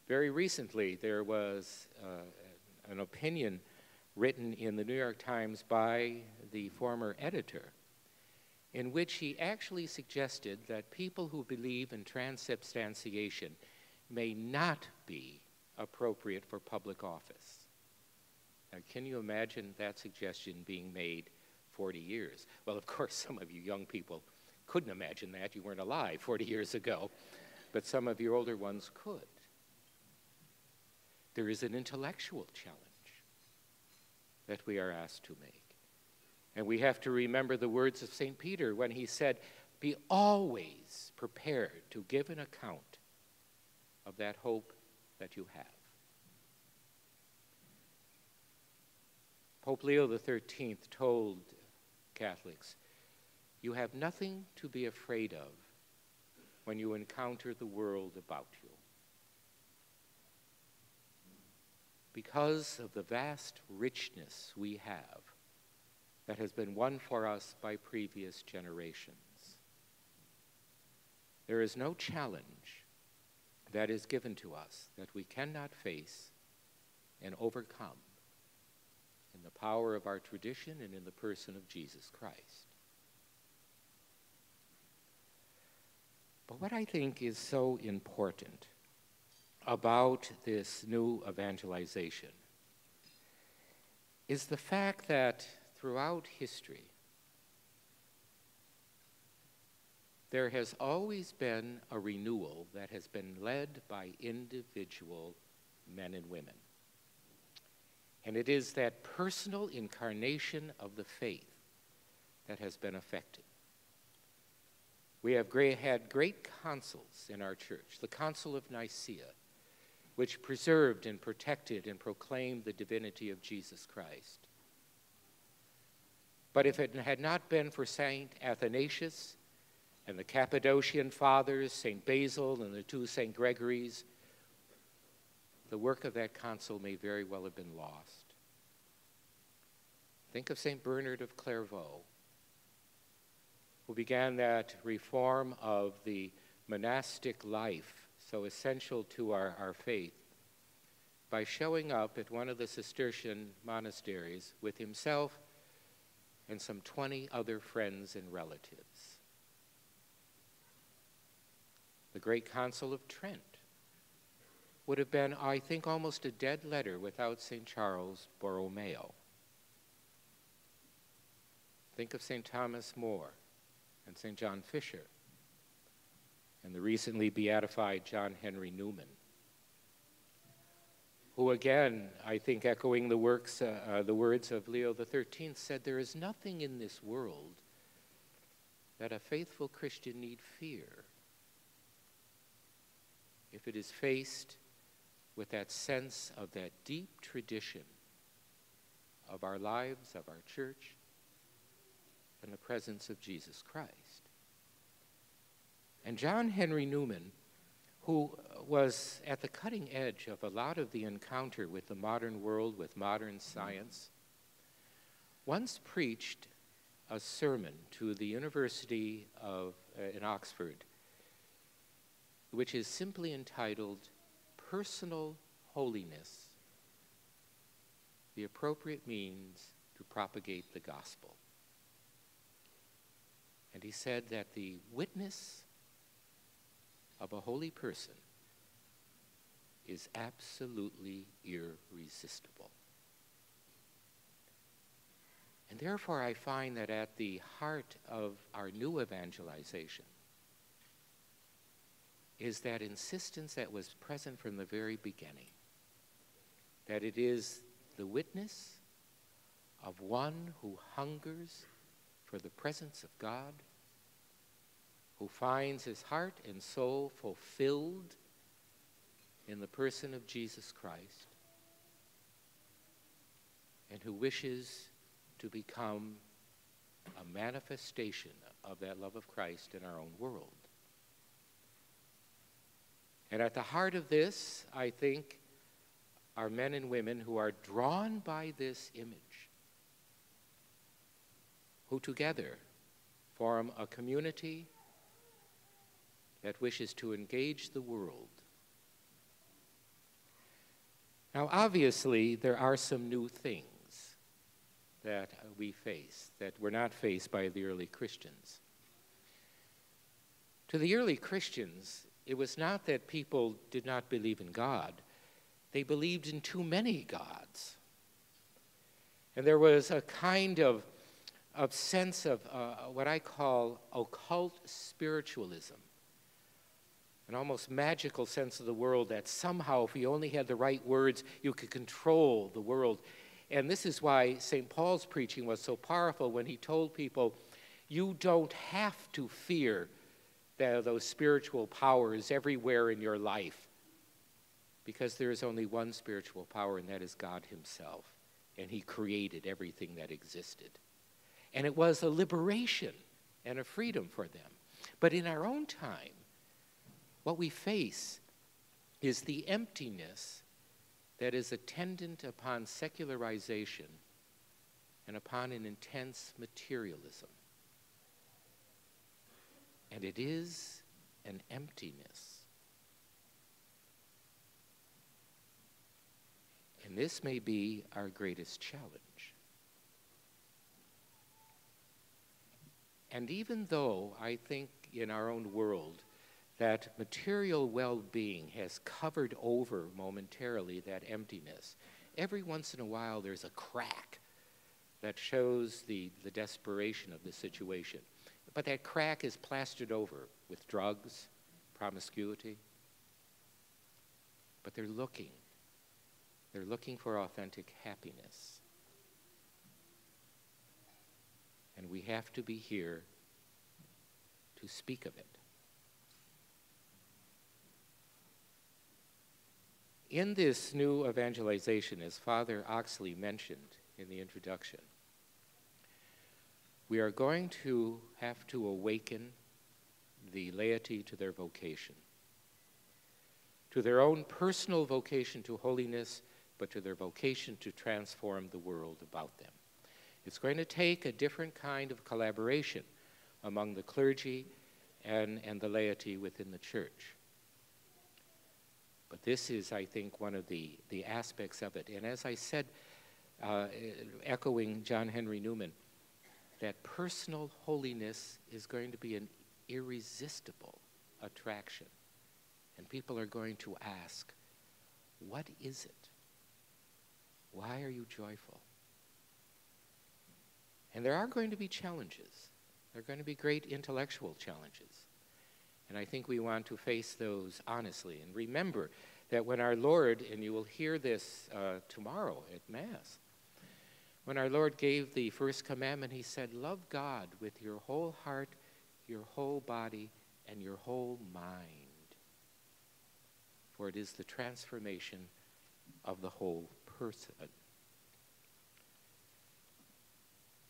Very recently, there was an opinion written in the New York Times by the former editor, in which he actually suggested that people who believe in transubstantiation may not be appropriate for public office. Now, can you imagine that suggestion being made 40 years? Well, of course, some of you young people couldn't imagine that. You weren't alive 40 years ago. But some of your older ones could. There is an intellectual challenge that we are asked to make. And we have to remember the words of St. Peter when he said, "Be always prepared to give an account of that hope that you have." Pope Leo XIII told Catholics, "You have nothing to be afraid of when you encounter the world about you. Because of the vast richness we have that has been won for us by previous generations, there is no challenge that is given to us that we cannot face and overcome in the power of our tradition and in the person of Jesus Christ." But what I think is so important about this new evangelization is the fact that throughout history, there has always been a renewal that has been led by individual men and women. And it is that personal incarnation of the faith that has been affected. We have had great councils in our church. The Council of Nicaea, which preserved and protected and proclaimed the divinity of Jesus Christ. But if it had not been for St. Athanasius and the Cappadocian Fathers, St. Basil and the two St. Gregories, the work of that council may very well have been lost. Think of St. Bernard of Clairvaux, who began that reform of the monastic life so essential to our faith by showing up at one of the Cistercian monasteries with himself and some 20 other friends and relatives. The Great Council of Trent would have been, I think, almost a dead letter without St. Charles Borromeo. Think of St. Thomas More and St. John Fisher and the recently beatified John Henry Newman, who again, I think echoing the words of Leo XIII, said, "There is nothing in this world that a faithful Christian need fear if it is faced with that sense of that deep tradition of our lives, of our church, and the presence of Jesus Christ." And John Henry Newman, who was at the cutting edge of a lot of the encounter with the modern world, with modern science, once preached a sermon to the University in Oxford, which is simply entitled, "Personal Holiness, the Appropriate Means to Propagate the Gospel." And he said that the witness of a holy person is absolutely irresistible. And therefore I find that at the heart of our new evangelization is that insistence that was present from the very beginning, that it is the witness of one who hungers for the presence of God, who finds his heart and soul fulfilled in the person of Jesus Christ, and who wishes to become a manifestation of that love of Christ in our own world. And at the heart of this, I think, are men and women who are drawn by this image, who together form a community that wishes to engage the world Now, obviously, there are some new things that we face that were not faced by the early Christians. To the early Christians, it was not that people did not believe in God. They believed in too many gods. And there was a kind of sense of what I call occult spiritualism, an almost magical sense of the world that somehow, if you only had the right words, you could control the world. And this is why St. Paul's preaching was so powerful when he told people, you don't have to fear those spiritual powers everywhere in your life, because there is only one spiritual power, and that is God himself. And he created everything that existed. And it was a liberation and a freedom for them. But in our own time, what we face is the emptiness that is attendant upon secularization and upon an intense materialism. And it is an emptiness. And this may be our greatest challenge. And even though I think in our own world that material well-being has covered over momentarily that emptiness, every once in a while there's a crack that shows the desperation of the situation. But that crack is plastered over with drugs, promiscuity. But they're looking. They're looking for authentic happiness. And we have to be here to speak of it. In this new evangelization, as Father Oxley mentioned in the introduction, we are going to have to awaken the laity to their vocation, to their own personal vocation to holiness, but to their vocation to transform the world about them. It's going to take a different kind of collaboration among the clergy and the laity within the church. But this is, I think, one of the aspects of it. And as I said, echoing John Henry Newman, that personal holiness is going to be an irresistible attraction. And people are going to ask, what is it? Why are you joyful? And there are going to be challenges. There are going to be great intellectual challenges. And I think we want to face those honestly. And remember that when our Lord, and you will hear this tomorrow at Mass, when our Lord gave the first commandment, he said, love God with your whole heart, your whole body, and your whole mind. For it is the transformation of the whole person.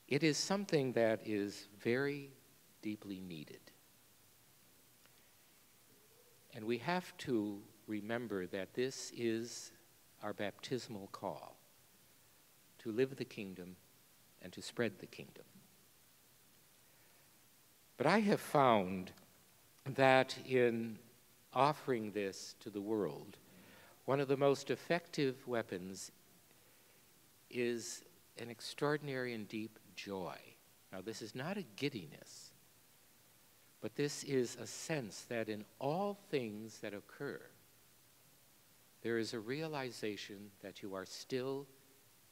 It is something that is very deeply needed. And we have to remember that this is our baptismal call, to live the kingdom and to spread the kingdom. But I have found that in offering this to the world, one of the most effective weapons is an extraordinary and deep joy. Now, this is not a giddiness, but this is a sense that in all things that occur, there is a realization that you are still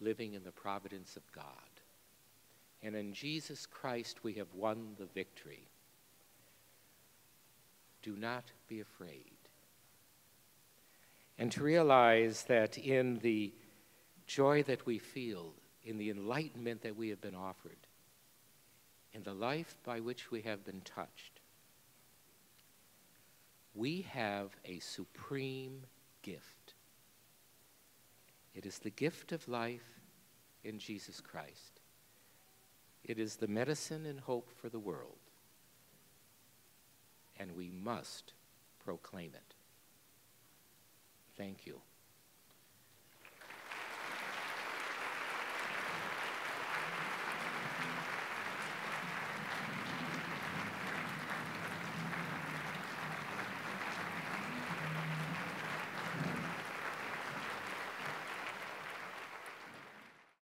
living in the providence of God. And in Jesus Christ, we have won the victory. Do not be afraid. And to realize that in the joy that we feel, in the enlightenment that we have been offered, in the life by which we have been touched, we have a supreme gift. It is the gift of life in Jesus Christ. It is the medicine and hope for the world. And we must proclaim it. Thank you.